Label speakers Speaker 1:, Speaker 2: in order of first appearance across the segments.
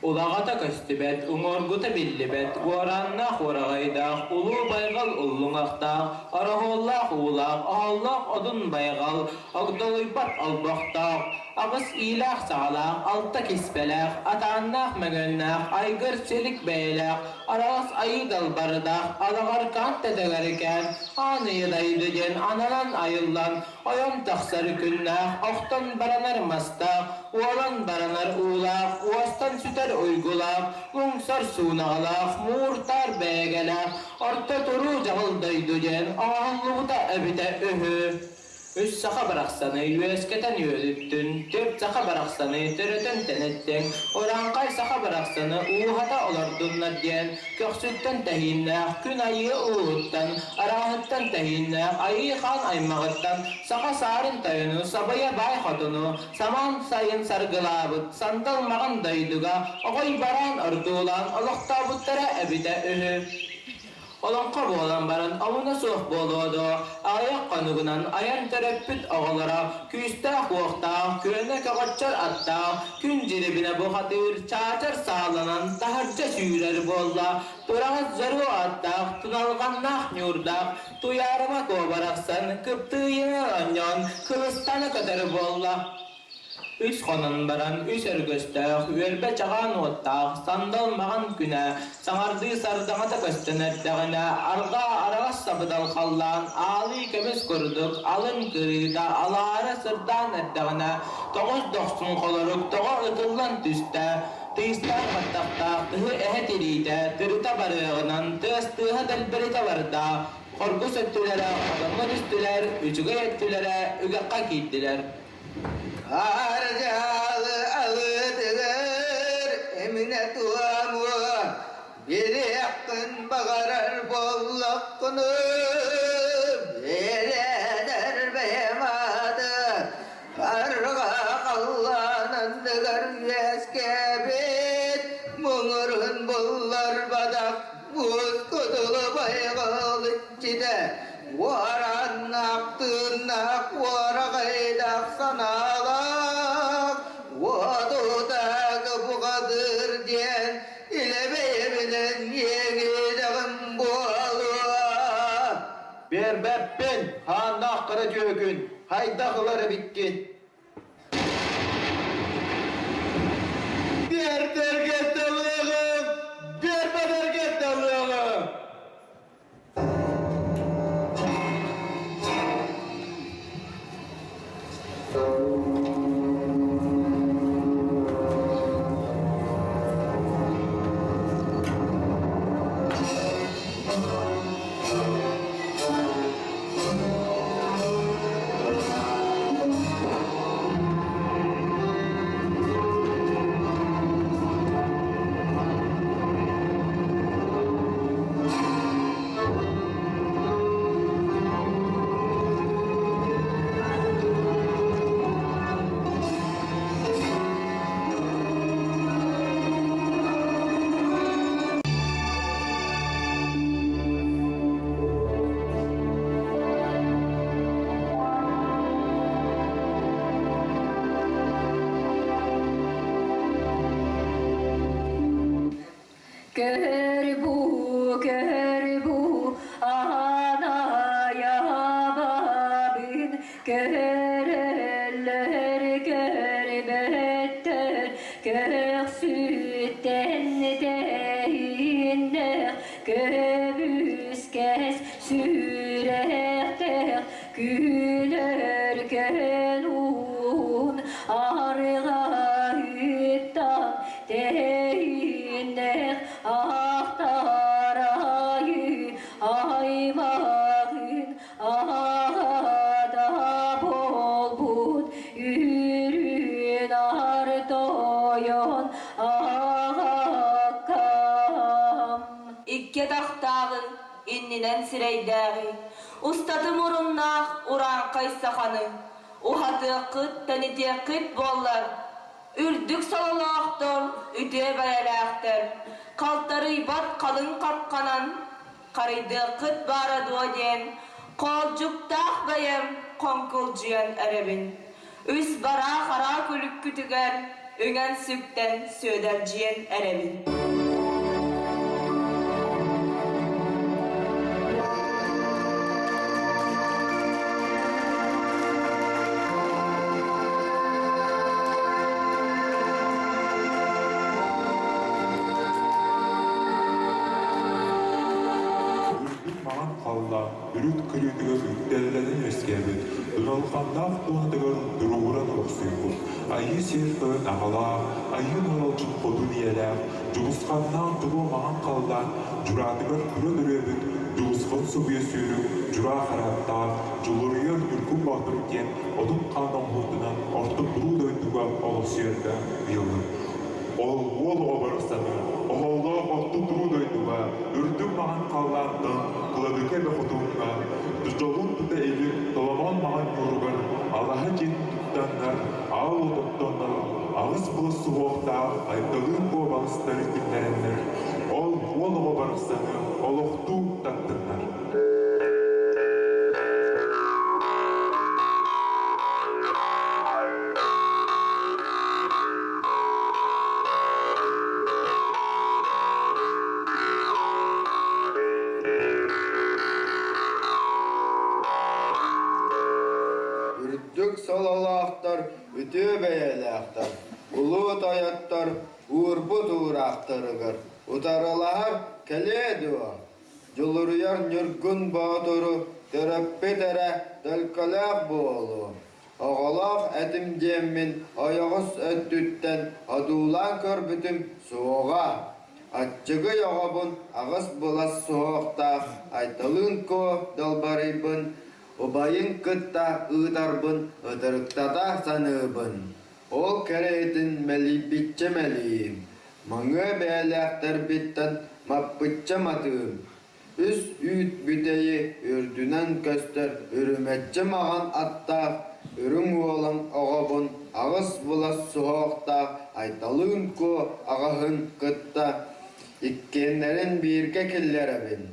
Speaker 1: Ulağata köstübet, uŋorguta billibet, guarannaq waragaydaq, ulu baygal ulluŋaqtaq, arahollaq uulaq, ahallaq odun baygal, agdoluybat albaqtaq, ağız ilaq sağlaq, alta kispelaq, atannaq mögönnaq, aygır çelik beylaq, arağız ayı dalbardaq, alağarkan tedegerken, anıyı daydıgen, analan ayıllan, oyon taqsarı künnaq, oqtan baranar mastaq, ualan baranar uulaq, uastan süter uygulaq, gungsar suunağlaq, muurtar beegelaq, orta turu jağıldaydıgen, ağallıqda ebite öhü. Üç saqa baraqsanı üesketen yölüttün, töp saqa baraqsanı törötön tenettin, orankay saqa baraqsanı uuhata olardunna diyen, köksütten tehinnaq, kün ayı uğuttan, arahıttan tehinnaq, ayı xan aymağıttan, saqa sarın tayını, sabaya bay xotunu, saman sayın sargılabıt, sandal mağan daydıga, oğay baran ardulan, oluqtabuttara ebite öhü. Olonxo bolan baran avuna soğuk boludu, ayak kanugunan ayan tereppüt ağalara, küstah voqtaq, köne kağatçar attaq, kün jiribine boğadır, çaçar sağlanan, taharca süyüler bolla, durağız zarı attaq, tunalğannaq nyurdaq, tuyarıma kobaraqsan, kıptıyını anyon, kılıstanı kadar bolla. Üç konan baran, üç örgöstaq, üerbe çağan ottaq, sandal mağan küne, saŋardı sardağa da köstenerdeğine, arga arağız sabıdal xallan, ağlı kömüz kurduk, alın kırıda, alara sırdan erdeğine, toğuz doqsun koloruk, toğa ıtıllan tüste, tıyıstan battaqtaq, tıhı ehet iride, tırıta barığınan, tığıstığı delberite varda, korgus öttülere, adamı düştüler, üçüge yettülere, ügekka gittiler.
Speaker 2: Harcalı alıdır emine tuğamı, bir yakın bağırar bollakını, bir eder beyemadı, karga kallanandıgar yeskebit, muğurun bullar badak, buz kudulu baygal içide, varannak tırnak varagaydak sanalak, vadudak bu kadır diyen ilebeyeminen yegideğim bu alığa.
Speaker 3: Bir beppin, handak kırı göğün, haydakları bitkit. Bir derget dalığım, bir bederget dalığım.
Speaker 4: Körbu, anaya babin, köreller körbetter, köksütten deyinler, köbüskes sürekter, gülerken un, arga hüttan deyinler, ahtarayı aymağın ağda bol bud yürün ardoyon ağakam.
Speaker 5: İkke dağtağın inninen sireydağı, ustadı murunnaq uran kaysakanı, uhatı kıt tanite kıt bollar, ürdük salalağıktır, üte bayalağıktır, kaltarı bat kalın kapkanan, karıydı kıt bara doğayen, kolcuktağ bayım konkulcuyan erebin. Üs bara kara külük kütüger, Üngän sükten söderciyen erebin.
Speaker 6: Mağan kalla, ürüt kırıtıga üttellerden eskebit, ıralkanlaq tuğandıgar duruğuran oksuybu. Ayı serfön ağala, ayın oralçın kodu niyelak, juğuskandan tuğu mağan kalla, juratıgar kura düröbit, juğuskan subuya sürük, jura haratta, juluruyar Nьургун Боотур кен, odun kanon hutunan orta bulu döndüga oluşuyarda yılın. Ol obarısanı, oğulluğa orta duru döndüga, ürdüm mağan kallandın, kıladıke ve kutuğunga, düzdolun tuta elin, dolamon mağan yorugan, Allah'a jen tuttanlar, ağıl otottonlar, ağız bulu suğuqta, ayıptalığın bu balısları dinlerenler, ol obarısanı, oluqtu tattınlar.
Speaker 2: Үрдік солалақтар, үті бәйелақтар, ұлы таяттар, ұрбұт ұрақтарығыр. Ұтарылағар кәледі о. Жолырыяр Ньургун Боотуру төрөппетере төлкөләк болу. Оғалақ әтімдемін аяғыз өттүттен адулан көрбүтім суға. Атчығы яғабын ағыз бұлас суғақтақ айтылын ко далбарыбын. Обайын кытта ыдарбын, ыдырықтата саныбын. Ол кәретін мәли бітчі мәлейім. Маңы бәләқтір біттін маппытчы матығым. Үс үйт бүтейі үрдінен көстір үріметчі маған аттақ. Үрің олың оғабын, ағыз бұлас суғақтақ. Айталын ко ағahın кытта. Иккенлерін бірге келлеребін.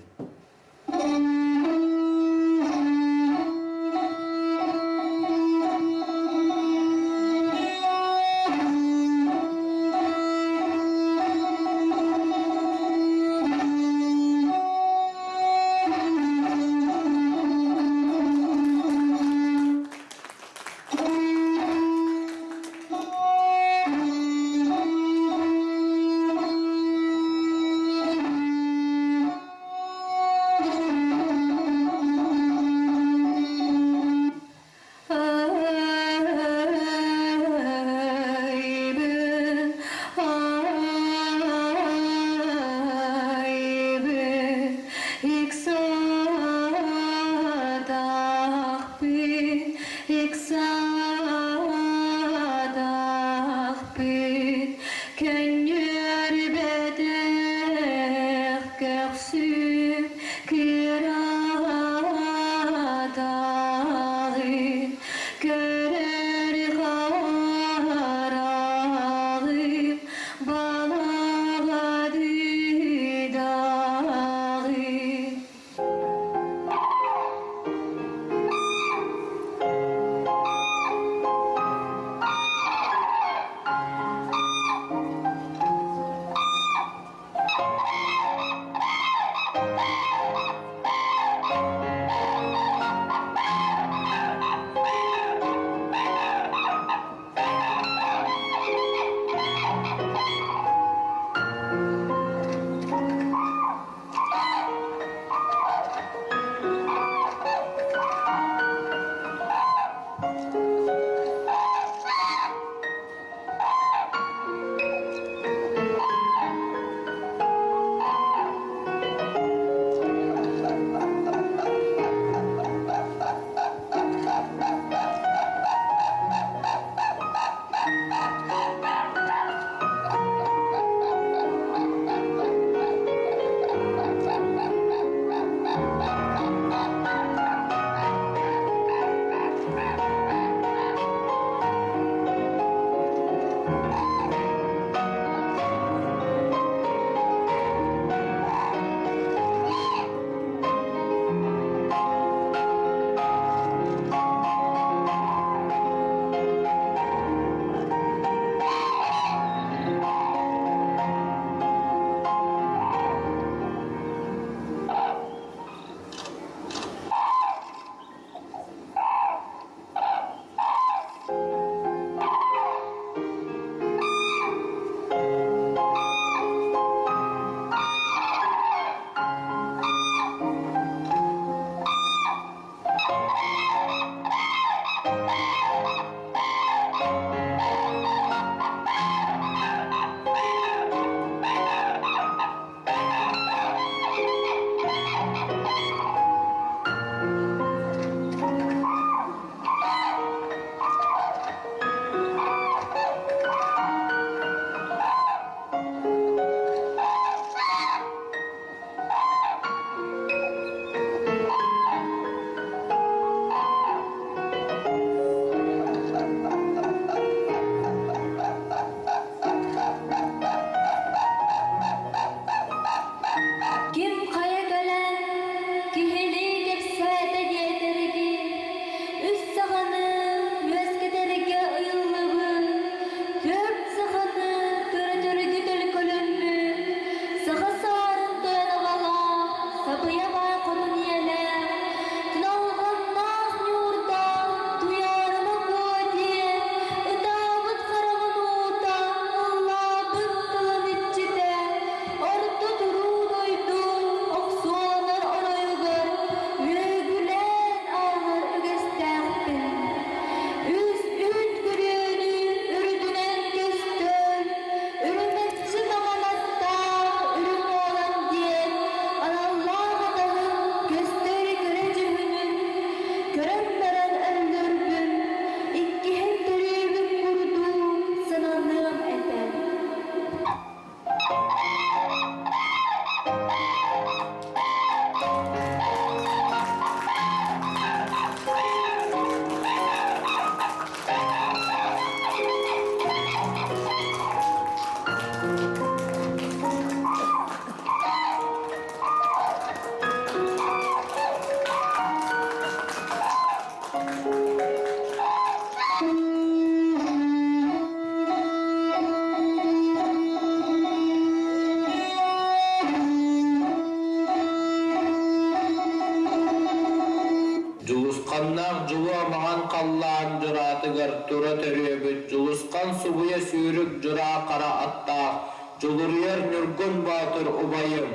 Speaker 1: Oğlan subuya sürük cura kara atta, Juluruyar Nьургун Боотур ubayım.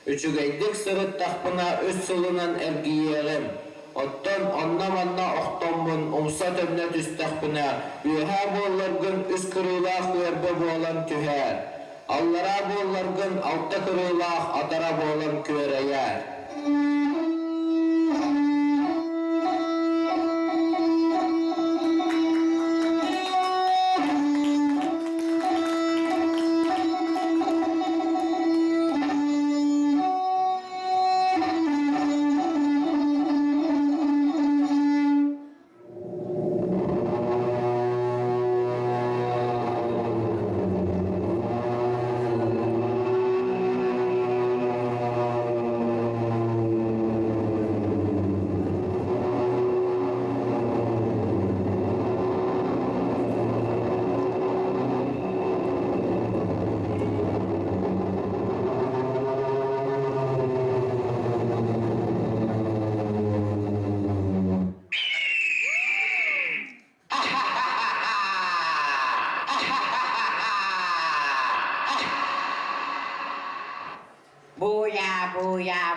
Speaker 1: Üçügeydik sırıt takpına öz sılınan ergiyeğim. Ottan anna oktombun umsa tömnet üst takpına, Üha bollargın üst kırılaq verbe boğulan tüher. Allara bollargın altta kırılaq atara boğulan köreyer.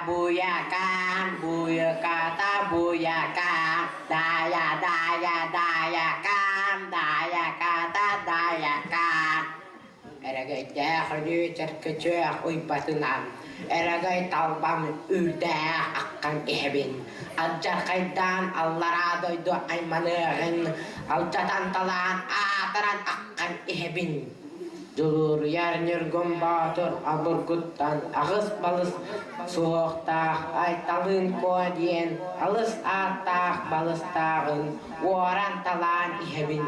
Speaker 7: Buyakan, buyakata buyakan, dayakan, dayakata dayakan. Eragay dehli terkecek uypatunan, eragay talbam ürdeh akkan ihbin. Alcar kaydan allara doydu aymanığın, alcatan talan ataran akkan ihbin. Juluruyar Nьургун Боотур aburguttan ağız balız soğuktağ aytalın koğdiyen alız ağtağ balыстağın oran talan ihebin.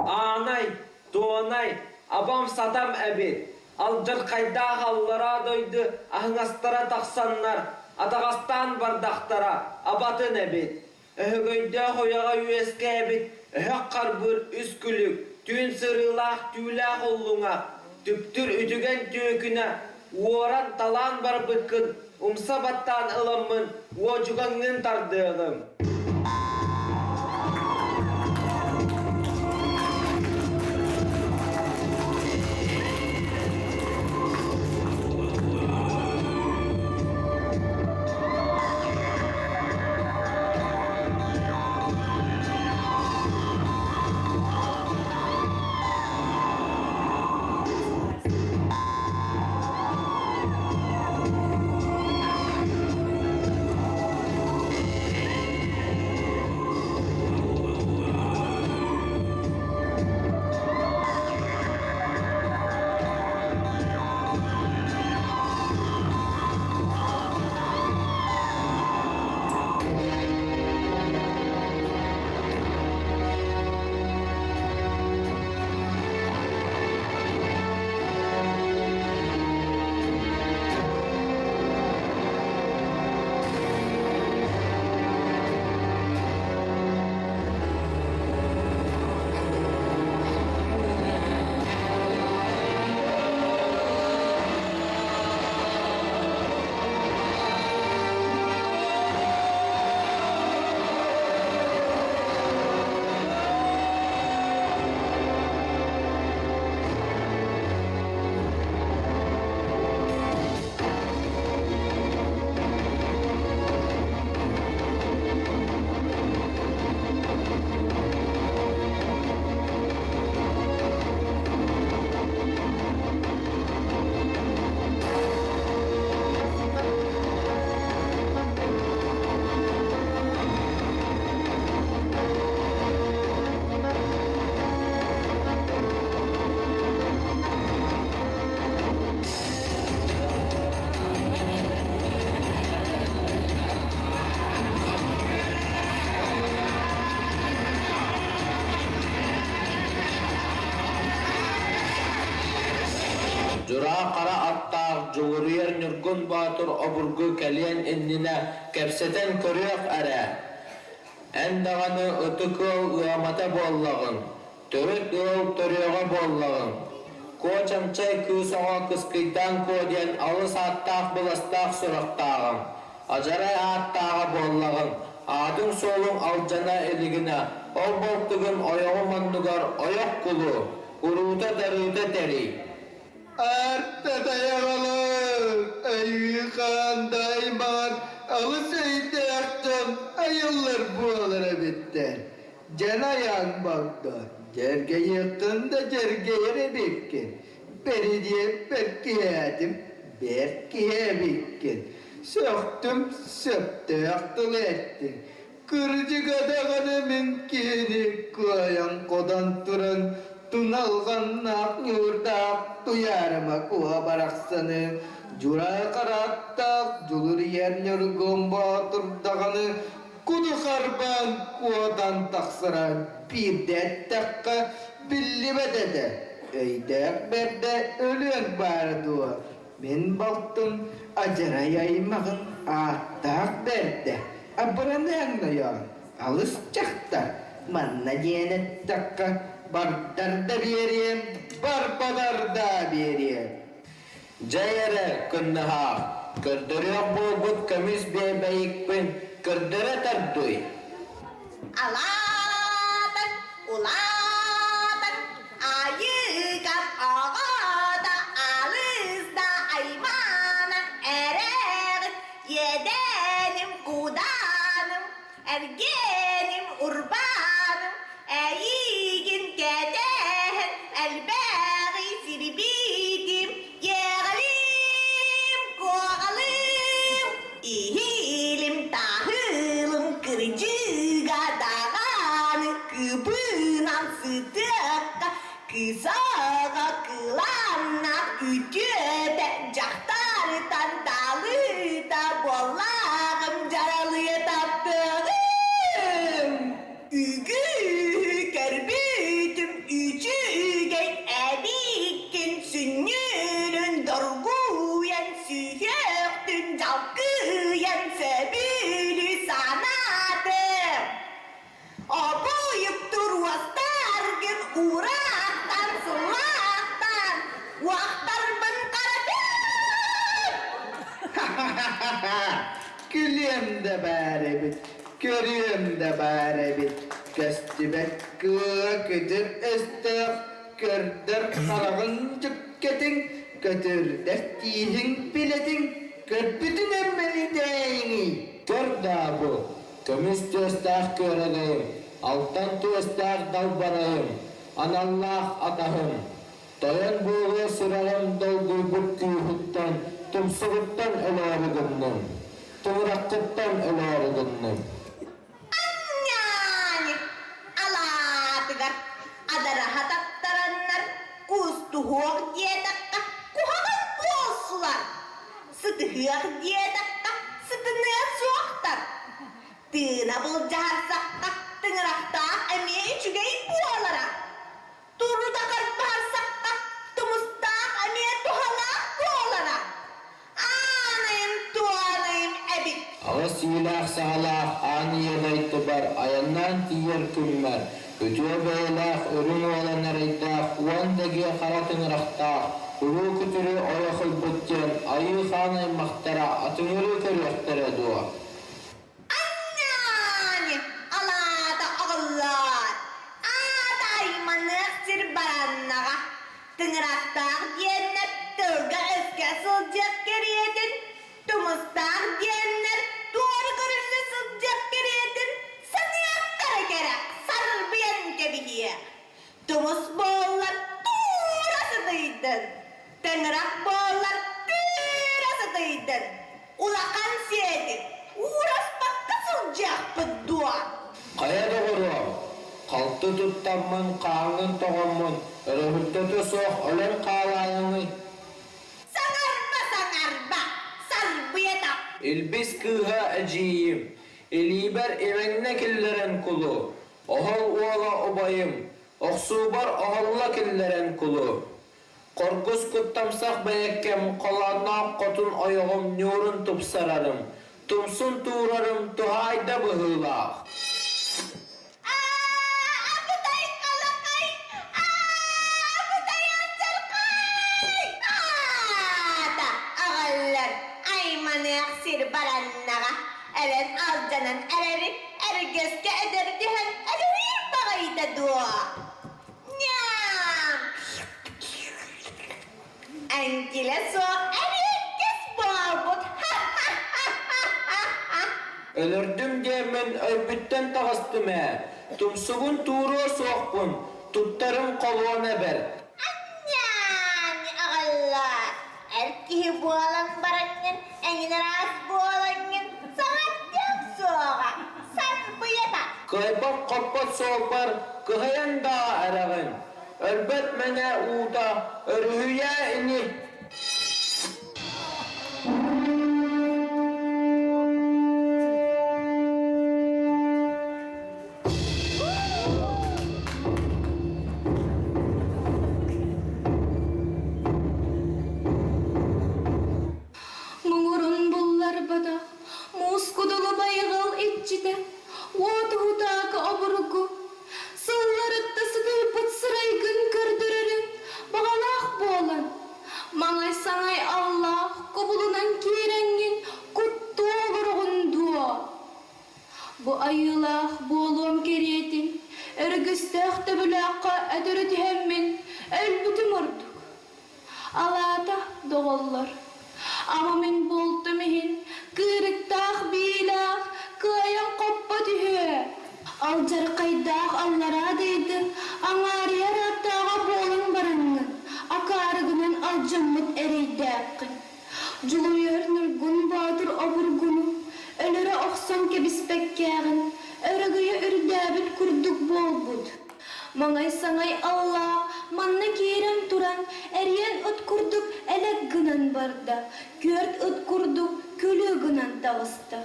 Speaker 1: Anay, doğanay, abam sadam ebit. Alcar kayda hallara doydu, ahınastara taksanlar, Adağastan bardaktara, abatın ebit. Öhөгөйдө hoyaga üeske ebit, öhök karbır üskülük, tün sırılaq, tüylaq olluңa, tüptür ütügen tüöküne, uoran talan bar bıkkın, umsa battan ılamın, uocuganın tardığım. Jura kara attağ Juluruyar Nьургун Боотур oburgu kelyen innine kepseten körüyok ara. Endağını ıtıkıl ıamata bollağın, törüt ıl törüyoga bollağın. Koçamçay kısağa kıskıydan koyden alыс attaq bulastak soraqtağın. Ajaray attağ bollağın. Adın solun aljana eligine. Ol boltugun oyağı mannugar oyak kulu. Uruta darıta teri.
Speaker 3: Artta dayağalı, ayyıkan dayman, alыс eydeğden ayılır buğalara bitten. Cana yan baktı, cerge yıktın cerge yere bekkin. Beni diye bekkiyedim, bekkiye bekkin. Söktüm, söptü, yaktılı ettin. Kırıcı kadağını mümkini, koyan kodan turan, tunalgan nak nyurdak, tuyarma kuha baraksana. Jura karattak, julur yer Nьургун Боотур dağını, kudu karban kuadan taksıran, bir det takka, billi bedede. Öydek berde ölüyen bardu. Men baktım, acara yaymağın attak berde. Abran yanlayan, alыс çakta, manna cenet takka, bardar da vereyim, barbadar da vereyim.
Speaker 1: Jayere kunnaha. Kırdırıyor boğut kamis bebeyikpin. Kırdıra tarduy.
Speaker 7: Alatan, ulatan, ayıkan ağada, alızda aymanan ereğin, yedenim kudanım, ergenim urbanım, eğigin kedehen, elbeği sirbitim, yeğalim, koğalim, ihilim, tahılım, kırıcıga dağanı, kıpınan sıtıkka, kısağa kılanlar, ütüde, cahtarıdan dalıda, bollağım, caralıya tattığım. Ügü kerbitim, üçügen, edikin, sünnünün, dorguyen, sühöktün, calkıyen, sebülü sanadım. Obuyup dur vastargın, uğraktan, sulaktan, vaktar ben karadım.
Speaker 3: Gülüyorum da bari bit, görüyorum da bari bit. Köstübek kötür estek, kördür karağın cükketin, götür dertihin biletin, köpütün emmeli deyini.
Speaker 1: Kör da bu. Kamis töstaq köreleyim. Alttan töstaq dalbarayım. Anallah atahım. Toyan buğu sıralım dolduybut küyhuttan. Tumsuğuttan ölarıgınным. Tumrakkıttan ölarıgınnym.
Speaker 7: Annyani, alatıgar, adara hatattaranlar, kustuhuak diye dakika, kuhagan bolsular. Sıtıhıyak diye dakika, sıtınıya soğuktar. Tığına bul caharsakka, tıngırakta emeğe içügeyi buğalara. Turu takar baharsakka, tumusta emeğe tuhalak buğalara. Anayım tuğanayım ebik.
Speaker 1: Ağız silah sağlaq, aniyen aytıbar, ayandan tiyer kümmer. Ötüye beylaq, örün olanlar aydaq, uandagi qaratın raqtaq. Ulu kütürü oyakıl bütten, ayı xanay maqtara, atınırı körüqtara dua.
Speaker 7: Annyani, alada ağıllar. Adaymanı sir barannağa. Tıngıraktağ diyenler, tılga eske sılcak geriyedin. Tumustağ diyenler, doğru görünlü sılcak geriyedin. Sanıyak kara kere, sarıl biyen kebihiye. Tumus bollar, tuğrasıdıydın. Tıngırak bollar, tırasıdıydın. Ulakan siyedin, uğraşmak kısılcak bıddua.
Speaker 1: Kaya doğru. Kaltı tuttamın, kağın toğamın. Röhüttütü soğuk, ölen kağlayını.
Speaker 7: Sangarba, salbiyeta.
Speaker 1: İlbis kıha acıyım. İliber evenne killeren kulu. Ohal uala obayım. Oksubar ohalla killeren kulu. Korkus kuttamsak bayekkem kolanna kotun oyağım Nьургун tupsararım. Tumsun tuğrarım tuhayda bıhılaq.
Speaker 7: Abutay kalakay, abutay ancarkay. sir barannaga. Elen alcanan ereri ergeske ederdihen erir bagayda dua. Nyam. Enkile so erkes barbut.
Speaker 1: Ölürdüm diye men öybütten tağıstım Tumsugun tuğru soğukpun. Tuttarım koluğuna ber.
Speaker 7: Anyani ağallar. Erkeği boğalan barangın, engin ras boğalangın. Sanat yam soğuğa. Sarpıyata.
Speaker 1: Kaypak kapat soğuklar. Kıhayan dağa arağın. Elbet mene uğda. Örühüye ini.
Speaker 8: Bu ayılah bolum keretin, ergüstekte bülakka edürüt hemmin, elbütüm orduk. Alata doğullar, ama min boltum ihin, kırıktağ bilağ, kıyam koppa tühü. Alcar kaydağ allara deydi, anariya rattağa bolun barangın, akarıgının alcamut ereydağın. Juluyar Nьургун Боотур oburgunu, ölüre oqsan kebispekkağın, örgüye ürdäbit kurduk bolbud. Mangay sangay Allah, manna kirem turan, eriyen öt kurduk elek gınan barda, kört öt kurduk külü gınan tağısta.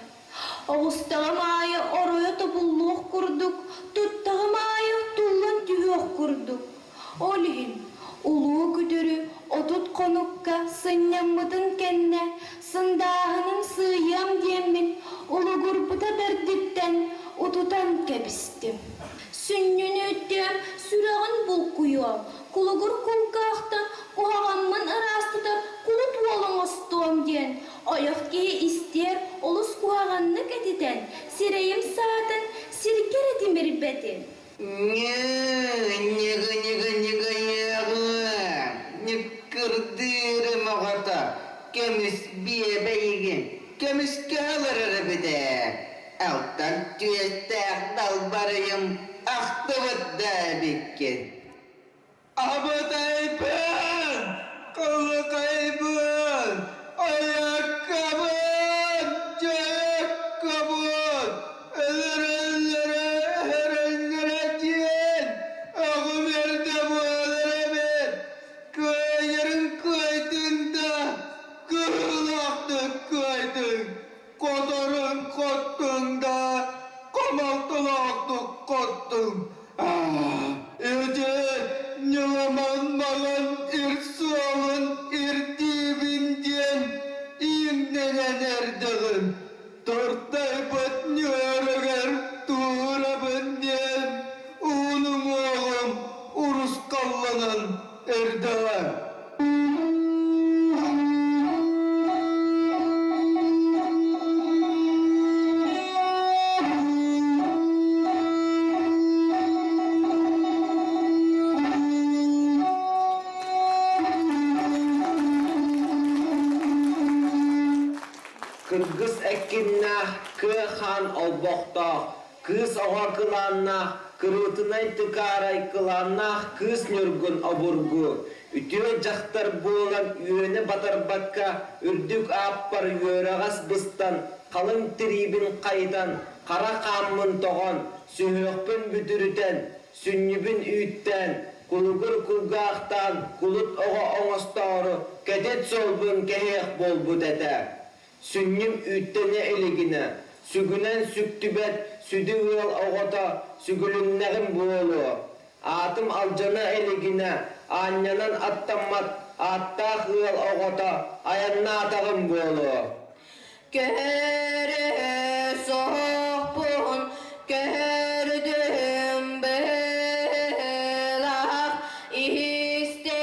Speaker 8: Oğustağım ayı oraya topulluq kurduk, tuttağım ayı tullan tühüq kurduk. Olihin, uluğu kütürü, otut konukka sınyammıdın kenne, sındağının sıyam diyemin, ulu gurputa berditten ututan kebistim. Sünnünü öttem, sürağın bulkuyum, kulugur kulkağıtan, kuhağamın arastıda kulut volun ostuğum diyen, ayak geyi ister, olus kuhağanlık ediden, sireyim saatin, sirker edimir bedin.
Speaker 3: Kırdırım ağata, kemis biye beygin, kemis kalır arabide. Alttan tüyestek dalbarıyım, aktıvıdda bikin. Abadaypın, kolu kaybın, ayakkabın, ayakkabın, ölürünlere, herünlere diyen, ağım erde boğalara ben, kayırın kaydında, kırılaktık kaydın, kodorun kottunda, komaltılaktık kottun. Öde, nyaman malan, irsualın, irdibinden, imnenen erdağın, tortay bat nöröger, tuğrabından, unum oğum, urus kallanan erdağın.
Speaker 1: Kırgız ekkinna, kı han olboqtaq, kız oğa kılanna, kırıtınay tıkaray kılanna, kız Nьургун oburgu. Ütüye jaxtar boğulan üyene batarbakka, ürdük appar yöreğas bıstan, kalın tribin qaydan, kara qammın toğan, sühökpün bütürüten, sünnübün üytten, kulugur kulgağtan, kulut oğa oğastağırı, kedet solbun kehek bolbu dede. Sünnüm üttene eligine, sügünen süktübet, südü ığıl oğata, sügülünneğin boğulu. Atım alcana eligine, anyanan attammat, attağ ığıl oğata, ayanna atağın boğulu.
Speaker 8: Kere soğukpun, gördüm belak, iste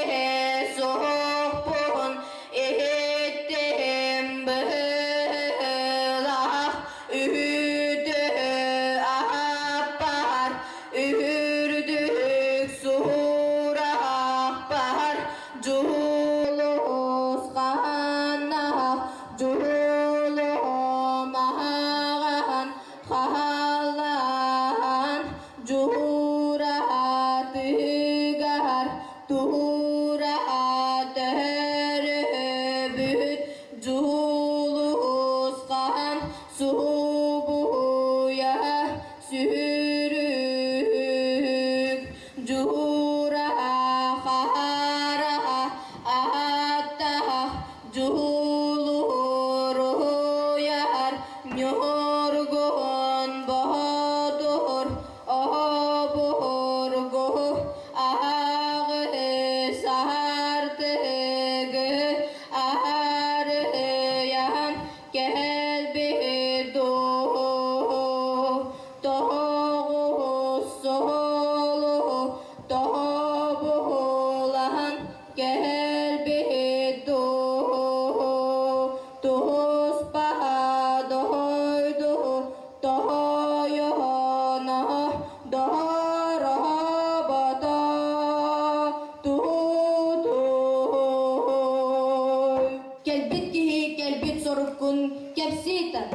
Speaker 8: soğukpun, ettim belak. subuya sürük jura khara atta juluru yar Nьургун Боотур обургу сартыгы арыян келбиду тоғыз солу тобулан келбиду туспа дойду тойона дорабата тутой келбит кихи келбит соруккун кепситан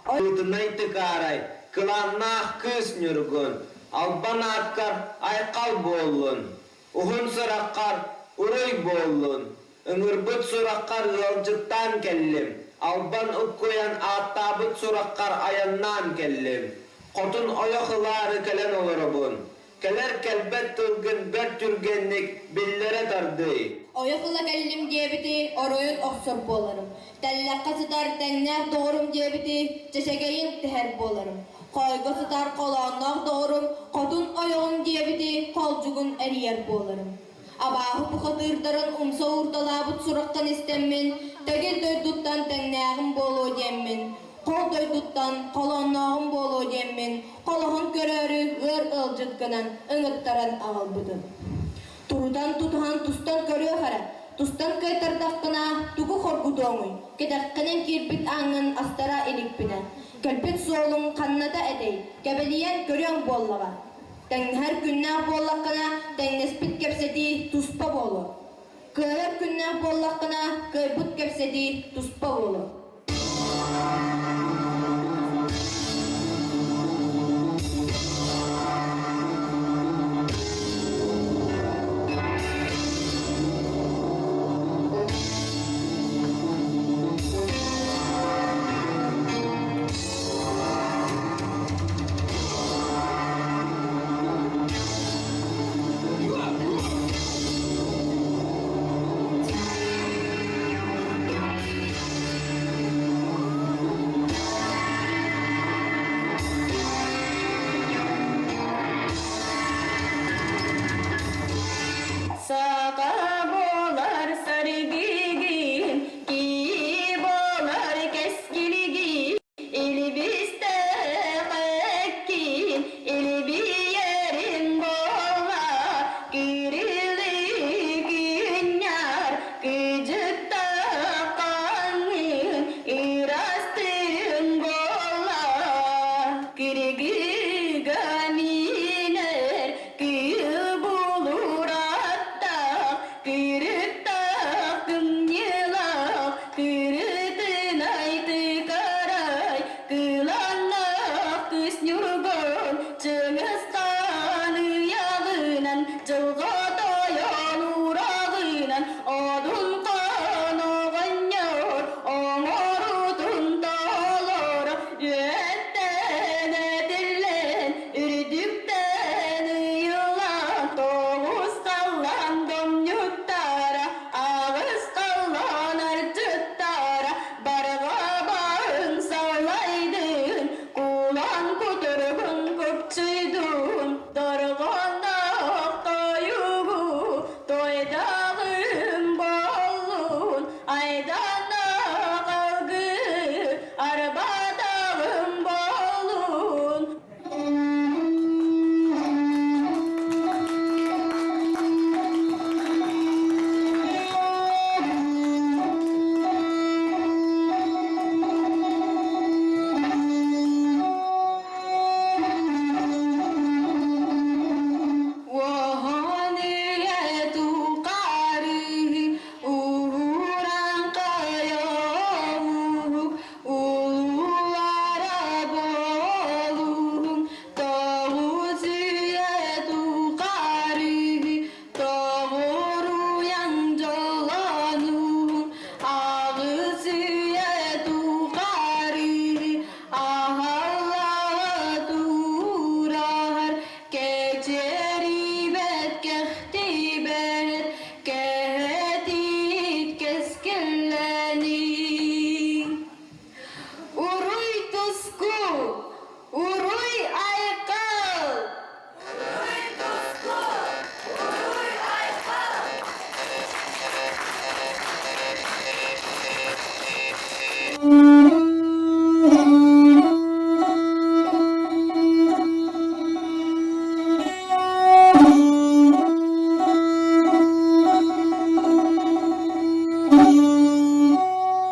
Speaker 1: Oyunaytı karay, kılannak kız Nьургун, alban akkar aykal bollun, uhun sırakkar uruy bollun, ıngırbıt surakkar yolcuktan kellim, alban ukkoyan attabıt surakkar ayannan kellim, kotun oyakıları kelen olurubun, keler kelbet tılgın bet türgenlik billere tardı.
Speaker 8: Oyakıla kellim diyebiti oroyun oksur bolarım. Tellakka sıtar tennek doğrum diyebiti çeşegeyin teher bolarım. Koyga sıtar kolannak doğrum kotun oyağın diyebiti kolcugun eriyer bolarım. Abahı bu katırdarın umsa urtalabıt surakkan istemmin, tegil doyduttan tenneğim bolu diyemmin. Kol doyduttan kolannağım bolu diyemmin. Kolağın körörü gır ılcıtkınan ıngıttaran ağılbıdın. Turudan tutuhan tustan körüyor hara. Tustan kaytardakına tuku korkuduğumun. Kedakkının kirpit ağın astara ilikpine. Kelpit soğulun kannada edey. Gebeliyen körüyon bollağa. Ten her günnah bollakına ten nespit kepsedi tuspa bolu. Köyler günnah bollakına köybut kepsedi tuspa bolu.